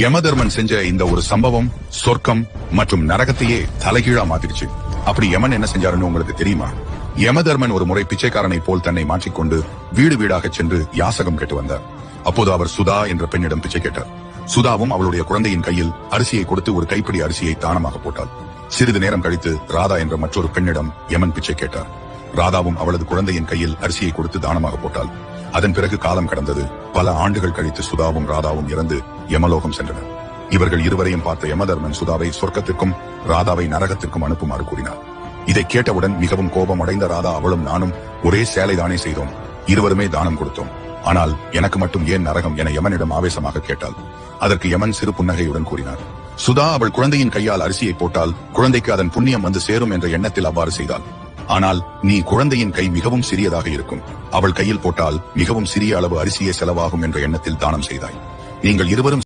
யமதர்மன் செஞ்ச இந்த ஒரு சம்பவம் சொர்க்கம் மற்றும் நரகத்தையே தலைகீழா மாத்திடுச்சு. அப்படி யமன் என்ன செஞ்சாருன்னு உங்களுக்கு தெரியுமா? யமதர்மன் ஒரு முறை பிச்சைக்காரனை போல் தன்னை மாற்றிக்கொண்டு வீடு வீடாக சென்று யாசகம் கேட்டு வந்தார். அப்போது அவர் சுதா என்ற பெண்ணிடம் பிச்சை கேட்டார். சுதாவும் அவளுடைய குழந்தையின் கையில் அரிசியை கொடுத்து ஒரு கைப்பிடி அரிசியை தானமாக போட்டாள். சிறிது நேரம் கழித்து ராதா என்ற மற்றொரு பெண்ணிடம் யமன் பிச்சை கேட்டார். ராதாவும் அவளது குழந்தையின் கையில் அரிசியை கொடுத்து தானமாக போட்டாள். அதன் பிறகு காலம் கடந்தது. பல ஆண்டுகள் கழித்து சுதாவும் ராதாவும் இறந்து யமலோகம் சென்றனர். இவர்கள் இருவரையும் பார்த்த யமதர்மன் சுதாவை சொர்க்கத்திற்கும் ராதாவை நரகத்திற்கும் அனுப்புமாறு கூறினார். இதை கேட்டவுடன் மிகவும் கோபம் அடைந்த ராதா அவளும் நானும் ஒரே சேலை தானே செய்தோம், இருவருமே தானம் கொடுத்தோம், ஆனால் எனக்கு மட்டும் ஏன் நரகம் என யமனிடம் ஆவேசமாக கேட்டாள். அதற்கு யமன் சிறு புன்னகையுடன் கூறினார். சுதா அவள் குழந்தையின் கையால் அரிசியை போட்டால் குழந்தைக்கு அதன் புண்ணியம் வந்து சேரும் என்ற எண்ணத்தில் அவ்வாறு செய்தாள். ஆனால் நீ குழந்தையின் கை மிகவும் சிறியதாக இருக்கும், அவள் கையில் போட்டால் மிகவும் சிறிய அளவு அரிசியே செலவாகும் என்ற எண்ணத்தில் தானம் செய்தாய். நீங்கள் இருவரும்